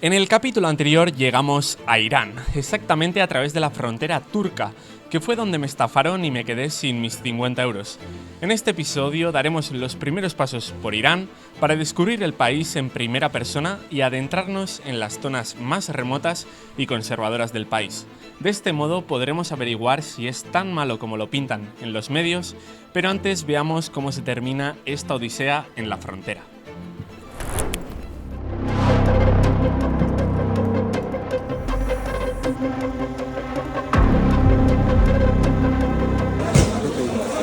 En el capítulo anterior llegamos a Irán, exactamente a través de la frontera turca, que fue donde me estafaron y me quedé sin mis 50 euros. En este episodio daremos los primeros pasos por Irán para descubrir el país en primera persona y adentrarnos en las zonas más remotas y conservadoras del país. De este modo podremos averiguar si es tan malo como lo pintan en los medios, pero antes veamos cómo se termina esta odisea en la frontera.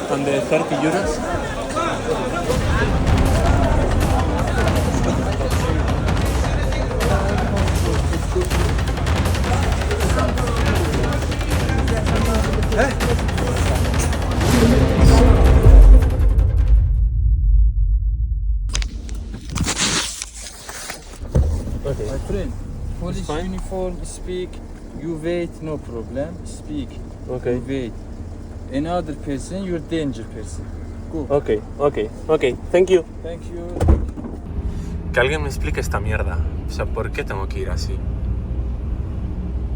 ¿Dónde 30 euros? My friend, police uniform, speak, you wait, no problem, speak, Okay. you wait. Another person, you're danger person. Go. Ok, thank you. Thank you. Que alguien me explique esta mierda. O sea, ¿por qué tengo que ir así?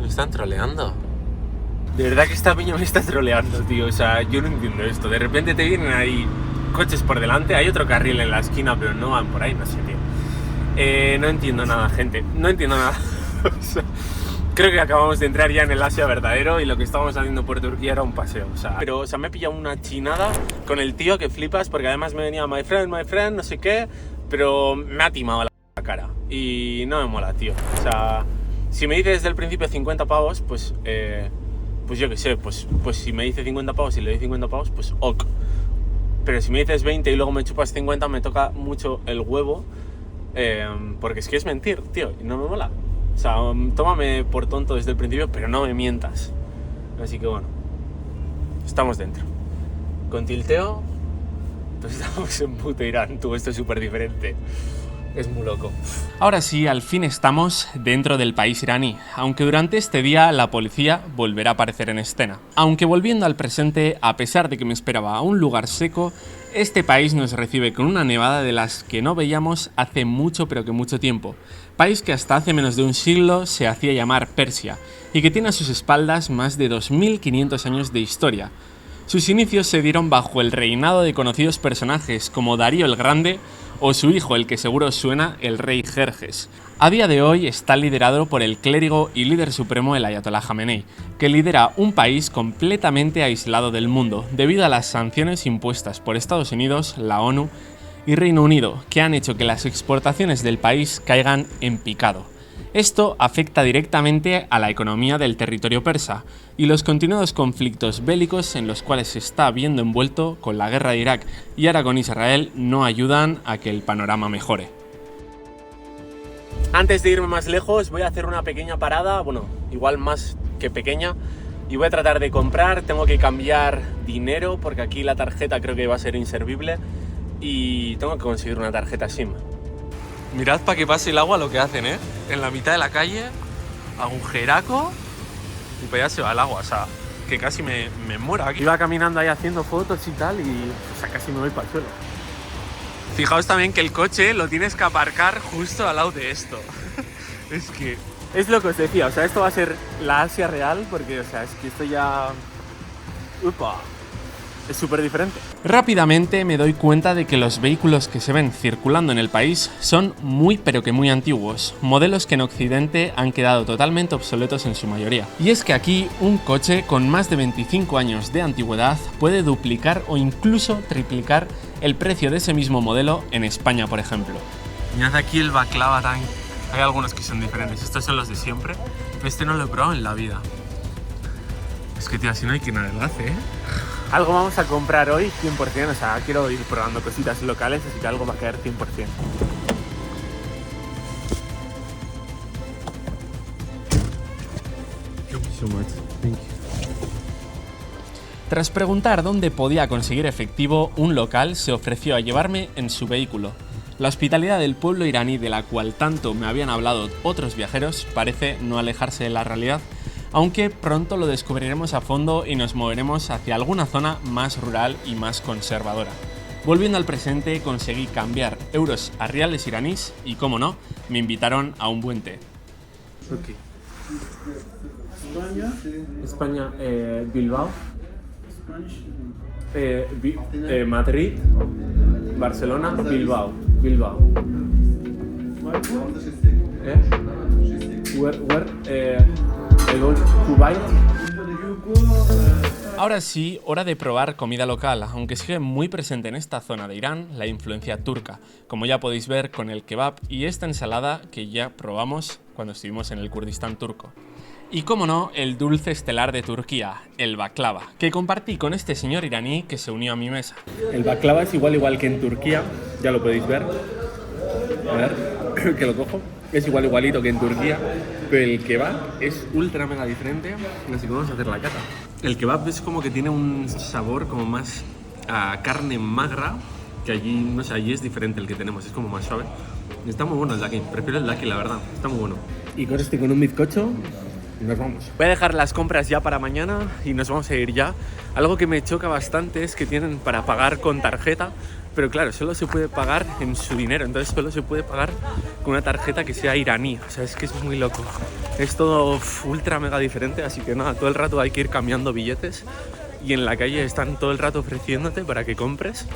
¿Me están troleando? De verdad que esta piña me está troleando, tío. O sea, yo no entiendo esto. De repente te vienen ahí coches por delante, hay otro carril en la esquina, pero no van por ahí, no sé, tío. No entiendo nada, gente. No entiendo nada. O sea, creo que acabamos de entrar ya en el Asia verdadero y lo que estábamos haciendo por Turquía era un paseo. O sea, pero, me he pillado una chinada con el tío que flipas porque además me venía my friend, no sé qué, pero me ha timado la cara y no me mola, tío. O sea, si me dice desde el principio 50 pavos, pues yo qué sé, pues si me dice 50 pavos y le doy 50 pavos, pues ok. Pero si me dices 20 y luego me chupas 50, me toca mucho el huevo, porque es que es mentir, tío, y no me mola. O sea, tómame por tonto desde el principio, pero no me mientas. Así que bueno, estamos dentro. Con tilteo, pues estamos en puto Irán. Tú, esto es súper diferente. Es muy loco. Ahora sí, al fin estamos dentro del país iraní, aunque durante este día la policía volverá a aparecer en escena. Aunque volviendo al presente, a pesar de que me esperaba un lugar seco, este país nos recibe con una nevada de las que no veíamos hace mucho pero que mucho tiempo. País que hasta hace menos de un siglo se hacía llamar Persia y que tiene a sus espaldas más de 2500 años de historia. Sus inicios se dieron bajo el reinado de conocidos personajes como Darío el Grande o su hijo, el que seguro os suena, el rey Jerjes. A día de hoy está liderado por el clérigo y líder supremo el Ayatollah Jamenei, que lidera un país completamente aislado del mundo debido a las sanciones impuestas por Estados Unidos, la ONU y Reino Unido, que han hecho que las exportaciones del país caigan en picado. Esto afecta directamente a la economía del territorio persa y los continuados conflictos bélicos en los cuales se está viendo envuelto con la guerra de Irak y ahora con Israel no ayudan a que el panorama mejore. Antes de irme más lejos voy a hacer una pequeña parada, bueno, igual más que pequeña, y voy a tratar de comprar. Tengo que cambiar dinero porque aquí la tarjeta creo que va a ser inservible y tengo que conseguir una tarjeta SIM. Mirad para que pase el agua lo que hacen, ¿eh? En la mitad de la calle, agujeraco, y para allá se va el agua, o sea, que casi me muero aquí. Iba caminando ahí haciendo fotos y tal, y o sea, casi me voy para el suelo. Fijaos también que el coche lo tienes que aparcar justo al lado de esto. Es que... es lo que os decía, o sea, esto va a ser la Asia real, porque, o sea, es que esto ya... ¡Upa! Es súper diferente. Rápidamente me doy cuenta de que los vehículos que se ven circulando en el país son muy pero que muy antiguos, modelos que en Occidente han quedado totalmente obsoletos en su mayoría. Y es que aquí un coche con más de 25 años de antigüedad puede duplicar o incluso triplicar el precio de ese mismo modelo en España, por ejemplo. Mirad aquí el baklava tan... hay algunos que son diferentes, estos son los de siempre, pero este no lo he probado en la vida. Es que tío, así no hay quien lo hace, ¿eh? Algo vamos a comprar hoy 100%, o sea, quiero ir probando cositas locales, así que algo va a caer 100%. Tras preguntar dónde podía conseguir efectivo, un local se ofreció a llevarme en su vehículo. La hospitalidad del pueblo iraní, de la cual tanto me habían hablado otros viajeros, parece no alejarse de la realidad, aunque pronto lo descubriremos a fondo y nos moveremos hacia alguna zona más rural y más conservadora. Volviendo al presente, conseguí cambiar euros a reales iraníes y, como no, me invitaron a un buen té. Ok. España, Bilbao. Madrid. Barcelona, Bilbao. Kuwait. Ahora sí, hora de probar comida local, aunque sigue muy presente en esta zona de Irán la influencia turca, como ya podéis ver con el kebab y esta ensalada que ya probamos cuando estuvimos en el Kurdistán turco. Y como no, el dulce estelar de Turquía, el baklava, que compartí con este señor iraní que se unió a mi mesa. El baklava es igual que en Turquía, ya lo podéis ver. A ver, que lo cojo. Es igualito que en Turquía, pero el kebab es ultra mega diferente, así que vamos a hacer la cata. El kebab es como que tiene un sabor como más a carne magra, que allí, no sé, allí es diferente el que tenemos, es como más suave. Está muy bueno el de aquí, prefiero el de aquí, la verdad, está muy bueno. Y con este, con un bizcocho, nos vamos. Voy a dejar las compras ya para mañana y nos vamos a ir ya. Algo que me choca bastante es que tienen para pagar con tarjeta, pero claro, solo se puede pagar en su dinero, entonces solo se puede pagar con una tarjeta que sea iraní. O sea, es que es muy loco. Es todo ultra mega diferente, así que nada, todo el rato hay que ir cambiando billetes y en la calle están todo el rato ofreciéndote para que compres,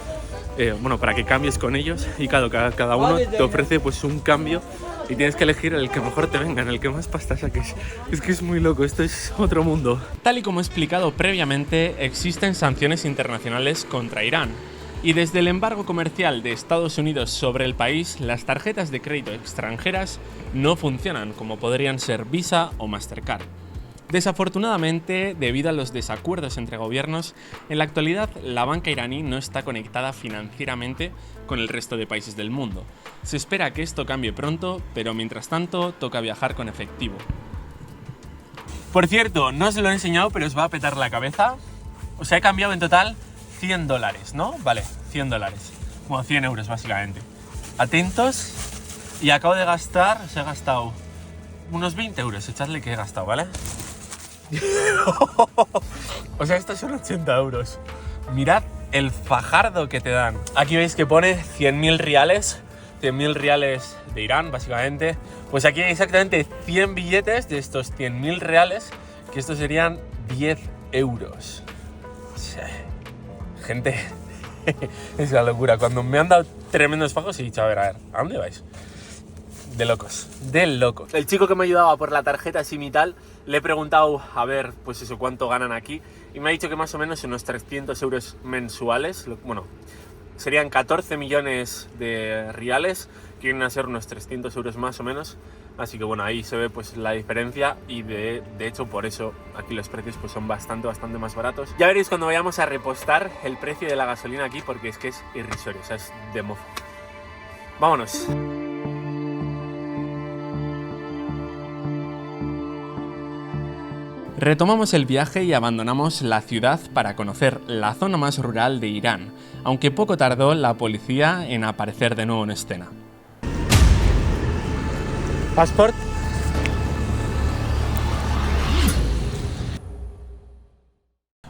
para que cambies con ellos y cada uno te ofrece pues un cambio y tienes que elegir el que mejor te venga, en el que más pasta saques. Es que es muy loco, esto es otro mundo. Tal y como he explicado previamente, existen sanciones internacionales contra Irán. Y desde el embargo comercial de Estados Unidos sobre el país, las tarjetas de crédito extranjeras no funcionan, como podrían ser Visa o Mastercard. Desafortunadamente, debido a los desacuerdos entre gobiernos, en la actualidad la banca iraní no está conectada financieramente con el resto de países del mundo. Se espera que esto cambie pronto, pero mientras tanto toca viajar con efectivo. Por cierto, no os lo he enseñado, pero os va a petar la cabeza. O sea, he cambiado en total $100, ¿no? Vale, $100. Como 100 euros, básicamente. Atentos. Y acabo de gastar, he gastado unos 20 euros. Echadle que he gastado, ¿vale? O sea, estos son 80 euros. Mirad el fajardo que te dan. Aquí veis que pone 100.000 reales. 100.000 reales de Irán, básicamente. Pues aquí hay exactamente 100 billetes de estos 100.000 reales, que estos serían 10 euros. Sí. Gente, es una locura. Cuando me han dado tremendos fajos he dicho, a ver, ¿a dónde vais? De locos, de locos. El chico que me ayudaba por la tarjeta SIM y tal, le he preguntado, a ver, pues eso, cuánto ganan aquí, y me ha dicho que más o menos unos 300 euros mensuales, bueno, serían 14 millones de reales, que vienen a ser unos 300 euros más o menos. Así que bueno, ahí se ve pues la diferencia y de hecho por eso aquí los precios pues son bastante más baratos. Ya veréis cuando vayamos a repostar el precio de la gasolina aquí, porque es que es irrisorio, o sea, es de mozo. Vámonos. Retomamos el viaje y abandonamos la ciudad para conocer la zona más rural de Irán, aunque poco tardó la policía en aparecer de nuevo en escena. ¿Passport?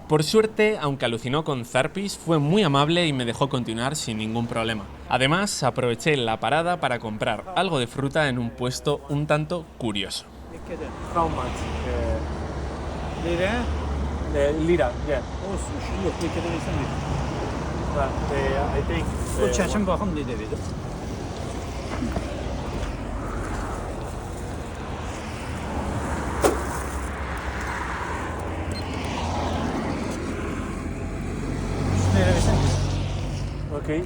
Por suerte, aunque alucinó con Zarpis, fue muy amable y me dejó continuar sin ningún problema. Además, aproveché la parada para comprar algo de fruta en un puesto un tanto curioso. Lira? Lira, yeah. I think. Okay.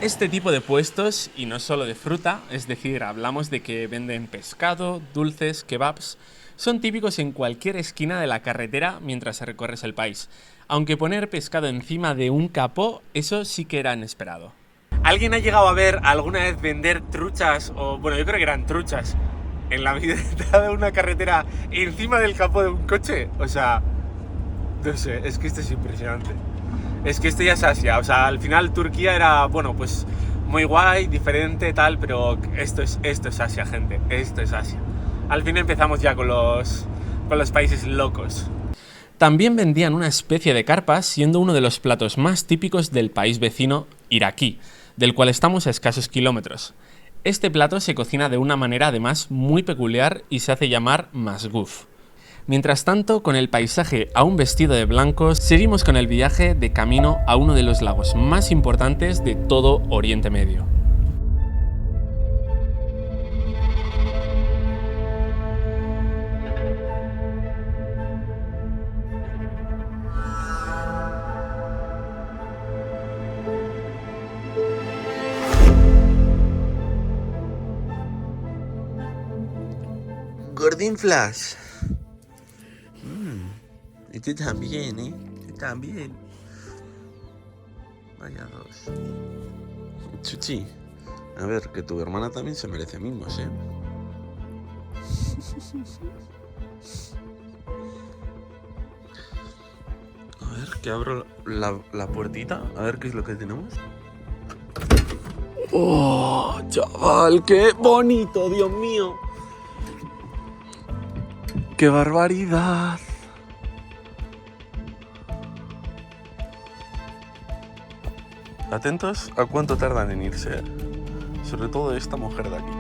Este tipo de puestos, y no solo de fruta, es decir, hablamos de que venden pescado, dulces, kebabs, son típicos en cualquier esquina de la carretera mientras recorres el país. Aunque poner pescado encima de un capó, eso sí que era inesperado. ¿Alguien ha llegado a ver alguna vez vender truchas, o bueno, yo creo que eran truchas, en la mitad de una carretera encima del capó de un coche? O sea, no sé, es que esto es impresionante. Es que esto ya es Asia, o sea, al final Turquía era, bueno, pues muy guay, diferente, tal, pero esto es Asia, gente, esto es Asia. Al fin empezamos ya con los países locos. También vendían una especie de carpas, siendo uno de los platos más típicos del país vecino iraquí. del cual estamos a escasos kilómetros. Este plato se cocina de una manera además muy peculiar y se hace llamar masguf. Mientras tanto, con el paisaje aún vestido de blanco, seguimos con el viaje de camino a uno de los lagos más importantes de todo Oriente Medio. Gordín Flash. Y tú también, ¿eh? Tú también. Vaya dos. Chuchi, a ver, que tu hermana también se merece mimos, ¿eh? A ver, que abro la puertita. A ver qué es lo que tenemos. ¡Oh, chaval! ¡Qué bonito, Dios mío! ¡Qué barbaridad! Atentos a cuánto tardan en irse, sobre todo esta mujer de aquí.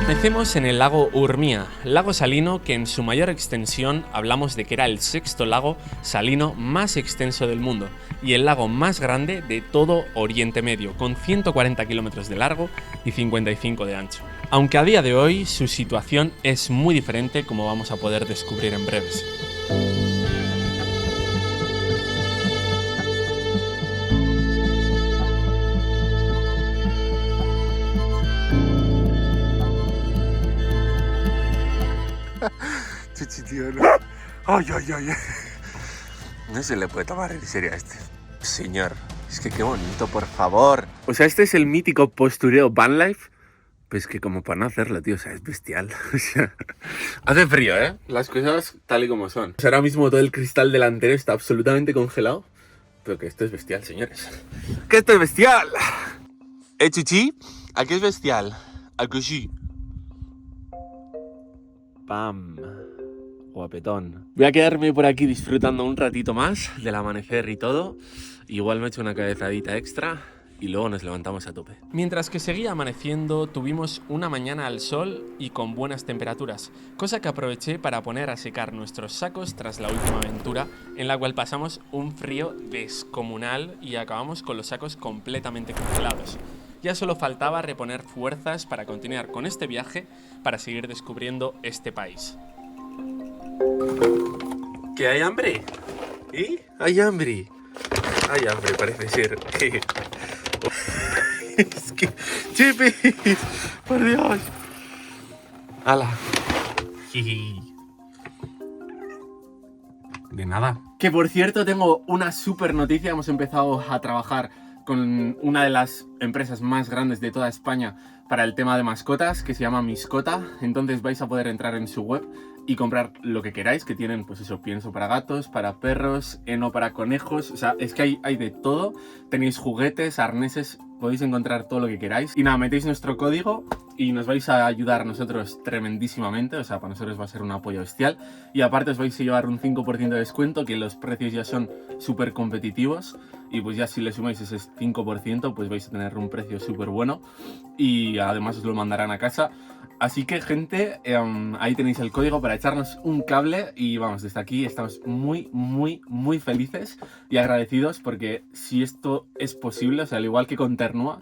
Empecemos en el lago Urmia, lago salino que en su mayor extensión hablamos de que era el sexto lago salino más extenso del mundo y el lago más grande de todo Oriente Medio, con 140 kilómetros de largo y 55 de ancho. Aunque a día de hoy su situación es muy diferente, como vamos a poder descubrir en breves. Chichi, tío, no. Ay. No se le puede tomar en serio a este señor. Es que qué bonito, por favor. O sea, este es el mítico postureo van life. Pues que como para no hacerlo, tío, o sea, es bestial. O sea, hace frío, ¿eh? Las cosas tal y como son. O sea, ahora mismo todo el cristal delantero está absolutamente congelado. Pero que esto es bestial, señores. ¡Que esto es bestial! Chichi, ¿a qué es bestial? ¿A que sí? Pam. Guapetón. Voy a quedarme por aquí disfrutando un ratito más del amanecer y todo. Igual me echo una cabezadita extra y luego nos levantamos a tope. Mientras que seguía amaneciendo, tuvimos una mañana al sol y con buenas temperaturas, cosa que aproveché para poner a secar nuestros sacos tras la última aventura, en la cual pasamos un frío descomunal y acabamos con los sacos completamente congelados. Ya solo faltaba reponer fuerzas para continuar con este viaje, para seguir descubriendo este país. ¿Que hay hambre? ¿Eh? ¿Hay hambre? Hay hambre, parece ser. Es que... ¡Chipi! ¡Por Dios! ¡Hala! De nada. Que por cierto, tengo una super noticia. Hemos empezado a trabajar con una de las empresas más grandes de toda España para el tema de mascotas, que se llama Miscota. Entonces vais a poder entrar en su web y comprar lo que queráis, que tienen pues eso, pienso para gatos, para perros, heno para conejos, o sea, es que hay de todo. Tenéis juguetes, arneses, podéis encontrar todo lo que queráis. Y nada, metéis nuestro código y nos vais a ayudar nosotros tremendísimamente, o sea, para nosotros va a ser un apoyo bestial. Y aparte os vais a llevar un 5% de descuento, que los precios ya son súper competitivos. Y pues ya si le sumáis ese 5%, pues vais a tener un precio súper bueno. Y además os lo mandarán a casa. Así que, gente, ahí tenéis el código para echarnos un cable. Y vamos, desde aquí estamos muy felices y agradecidos, porque si esto es posible, o sea, al igual que con Ternua,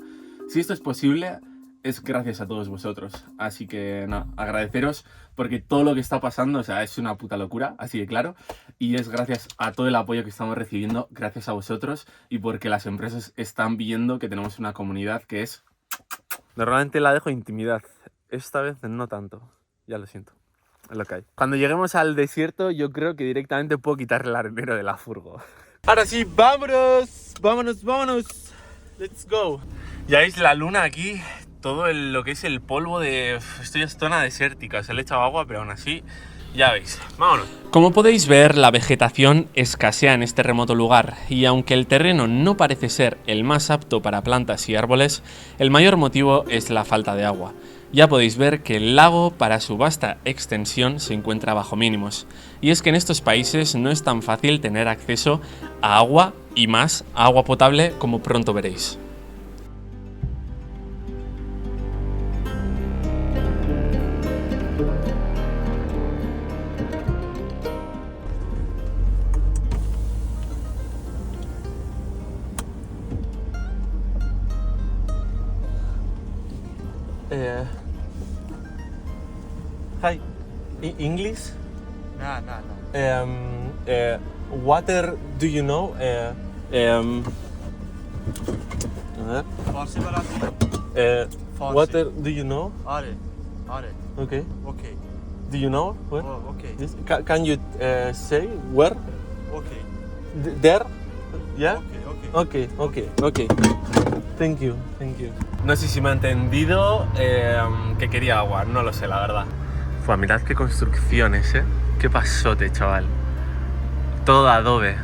si esto es posible, es gracias a todos vosotros. Así que, nada, agradeceros, porque todo lo que está pasando, o sea, es una puta locura, así de claro. Y es gracias a todo el apoyo que estamos recibiendo, gracias a vosotros, y porque las empresas están viendo que tenemos una comunidad que es... Normalmente la dejo intimidad. Esta vez no tanto. Ya lo siento. Es lo que hay. Cuando lleguemos al desierto, yo creo que directamente puedo quitar el arenero de la furgo. Ahora sí, vámonos. Vámonos. Let's go. Ya veis la luna aquí. Todo lo que es el polvo de... Esto ya es zona desértica. Se le he echado agua, pero aún así Ya veis, vámonos. Como podéis ver, la vegetación escasea en este remoto lugar, y aunque el terreno no parece ser el más apto para plantas y árboles, el mayor motivo es la falta de agua. Ya podéis ver que el lago, para su vasta extensión, se encuentra bajo mínimos. Y es que en estos países no es tan fácil tener acceso a agua, y más a agua potable, como pronto veréis. Hi, English? No. Water, do you know? فارسی بلدی؟ فارسی. Water, do you know? آره. Okay. Okay. Do you know where? Oh, okay. Yes. Can you say where? Okay. There? Yeah? Okay. Thank you. No sé si me ha entendido que quería agua, no lo sé, la verdad. Fua, mirad qué construcciones, Qué pasote, chaval. Todo adobe.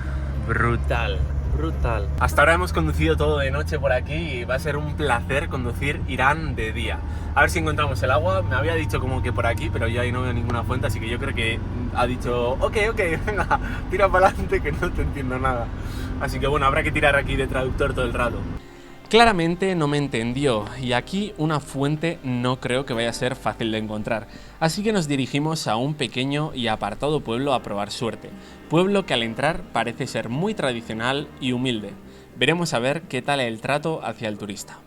Brutal. Hasta ahora hemos conducido todo de noche por aquí y va a ser un placer conducir Irán de día. A ver si encontramos el agua. Me había dicho como que por aquí, pero yo ahí no veo ninguna fuente, así que yo creo que ha dicho ok, venga, tira para adelante que no te entiendo nada. Así que bueno, habrá que tirar aquí de traductor todo el rato. Claramente no me entendió, y aquí una fuente no creo que vaya a ser fácil de encontrar, así que nos dirigimos a un pequeño y apartado pueblo a probar suerte, pueblo que al entrar parece ser muy tradicional y humilde. Veremos a ver qué tal el trato hacia el turista.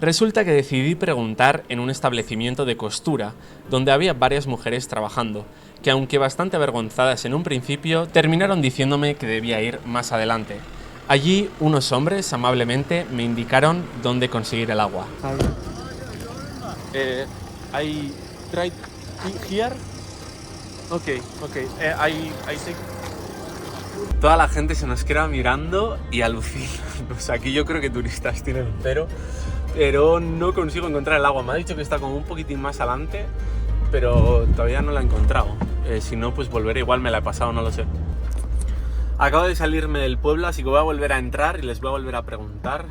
Resulta que decidí preguntar en un establecimiento de costura, donde había varias mujeres trabajando, que aunque bastante avergonzadas en un principio, terminaron diciéndome que debía ir más adelante. Allí, unos hombres amablemente me indicaron dónde conseguir el agua. I tried here. Okay. I see. Toda la gente se nos queda mirando y alucina. O sea, aquí yo creo que turistas tienen cero, pero no consigo encontrar el agua. Me ha dicho que está como un poquitín más adelante, pero todavía no la he encontrado. Si no, pues volveré. Igual me la he pasado, no lo sé. Acabo de salirme del pueblo, así que voy a volver a entrar y les voy a volver a preguntar.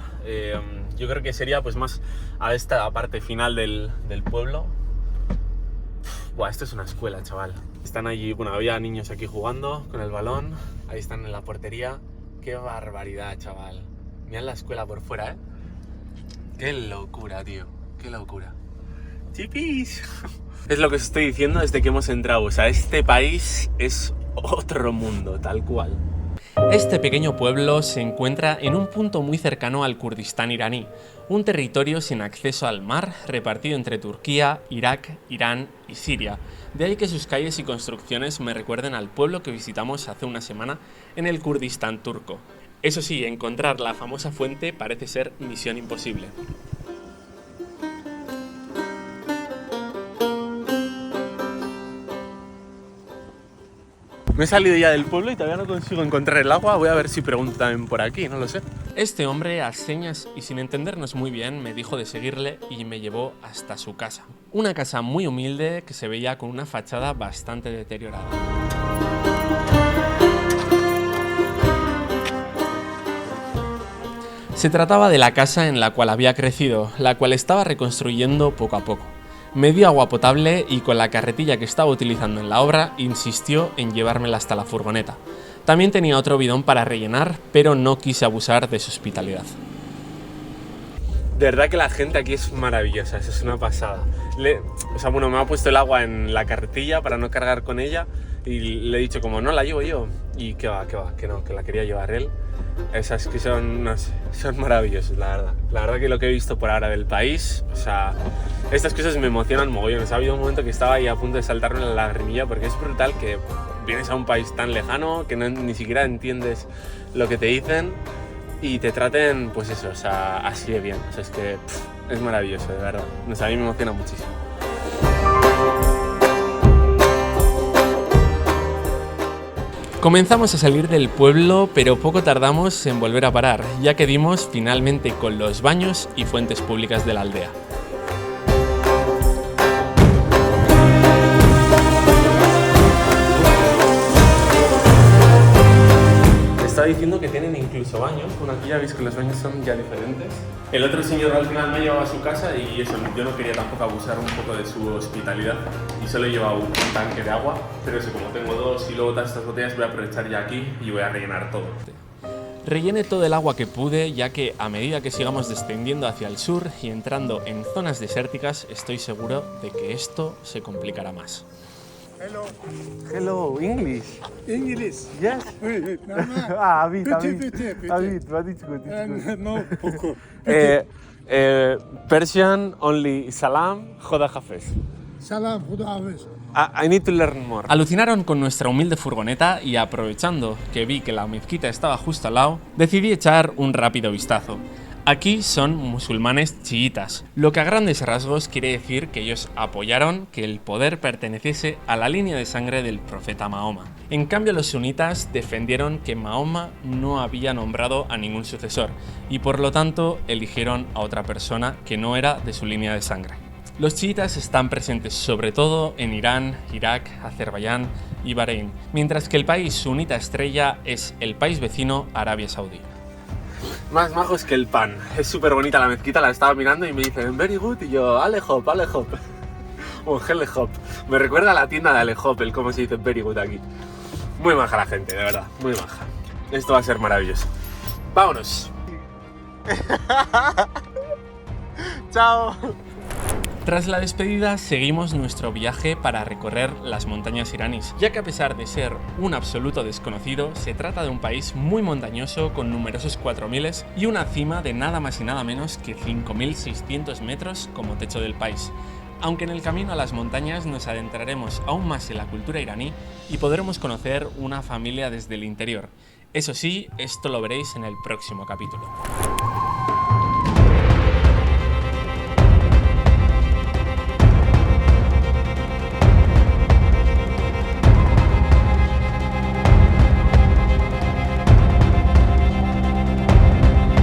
Yo creo que sería pues más a esta parte final del pueblo. Buah, esto es una escuela, chaval. Están allí, bueno, había niños aquí jugando con el balón. Ahí están en la portería. Qué barbaridad, chaval. Mirad la escuela por fuera, ¿eh? Qué locura, tío. Qué locura. ¡Chipis! Es lo que os estoy diciendo desde que hemos entrado. O sea, este país es otro mundo, tal cual. Este pequeño pueblo se encuentra en un punto muy cercano al Kurdistán iraní, un territorio sin acceso al mar repartido entre Turquía, Irak, Irán y Siria. De ahí que sus calles y construcciones me recuerden al pueblo que visitamos hace una semana en el Kurdistán turco. Eso sí, encontrar la famosa fuente parece ser misión imposible. Me he salido ya del pueblo y todavía no consigo encontrar el agua. Voy a ver si pregunto también por aquí, no lo sé. Este hombre, a señas y sin entendernos muy bien, me dijo de seguirle y me llevó hasta su casa. Una casa muy humilde que se veía con una fachada bastante deteriorada. Se trataba de la casa en la cual había crecido, la cual estaba reconstruyendo poco a poco. Me dio agua potable y con la carretilla que estaba utilizando en la obra insistió en llevármela hasta la furgoneta. También tenía otro bidón para rellenar, pero no quise abusar de su hospitalidad. De verdad que la gente aquí es maravillosa, es una pasada. O sea, bueno, me ha puesto el agua en la carretilla para no cargar con ella y le he dicho como no la llevo yo. Y que no, que la quería llevar él. Esas que son, no sé, son maravillosos, la verdad. La verdad que lo que he visto por ahora del país, o sea, estas cosas me emocionan mogollón. O sea, ha habido un momento que estaba ahí a punto de saltarme la lagrimilla porque es brutal que vienes a un país tan lejano que ni siquiera entiendes lo que te dicen y te traten, pues eso, o sea, así de bien. O sea, es que es maravilloso, de verdad. O sea, a mí me emociona muchísimo. Comenzamos a salir del pueblo, pero poco tardamos en volver a parar, ya que dimos finalmente con los baños y fuentes públicas de la aldea. diciendo que tienen incluso baños. Bueno, aquí ya veis que los baños son ya diferentes. El otro señor al final me ha llevado a su casa y eso, yo no quería tampoco abusar un poco de su hospitalidad y solo he llevado un tanque de agua, pero eso, como tengo dos y luego todas estas botellas, voy a aprovechar ya aquí y voy a rellenar todo. Rellené todo el agua que pude, ya que a medida que sigamos descendiendo hacia el sur y entrando en zonas desérticas, estoy seguro de que esto se complicará más. Hello, English. İngiliz. Yes. Oui, normal. Ah, a bit, No, poco. Persian only salam, Joda Hafez. Salam, Huda Hafiz. I need to learn more. Alucinaron con nuestra humilde furgoneta y aprovechando que vi que la mezquita estaba justo al lado, decidí echar un rápido vistazo. Aquí son musulmanes chiitas, lo que a grandes rasgos quiere decir que ellos apoyaron que el poder perteneciese a la línea de sangre del profeta Mahoma. En cambio, los sunitas defendieron que Mahoma no había nombrado a ningún sucesor y por lo tanto eligieron a otra persona que no era de su línea de sangre. Los chiitas están presentes sobre todo en Irán, Irak, Azerbaiyán y Bahrein, mientras que el país sunita estrella es el país vecino Arabia Saudí. Más majos que el pan. Es súper bonita la mezquita, la estaba mirando y me dicen very good y yo, Ale Hop. O Hele Hop. Me recuerda a la tienda de Ale Hop, el cómo se dice very good aquí. Muy maja la gente, de verdad, muy maja. Esto va a ser maravilloso. ¡Vámonos! ¡Chao! Tras la despedida, seguimos nuestro viaje para recorrer las montañas iraníes, ya que a pesar de ser un absoluto desconocido, se trata de un país muy montañoso con numerosos 4000 y una cima de nada más y nada menos que 5600 metros como techo del país. Aunque en el camino a las montañas nos adentraremos aún más en la cultura iraní y podremos conocer una familia desde el interior. Eso sí, esto lo veréis en el próximo capítulo.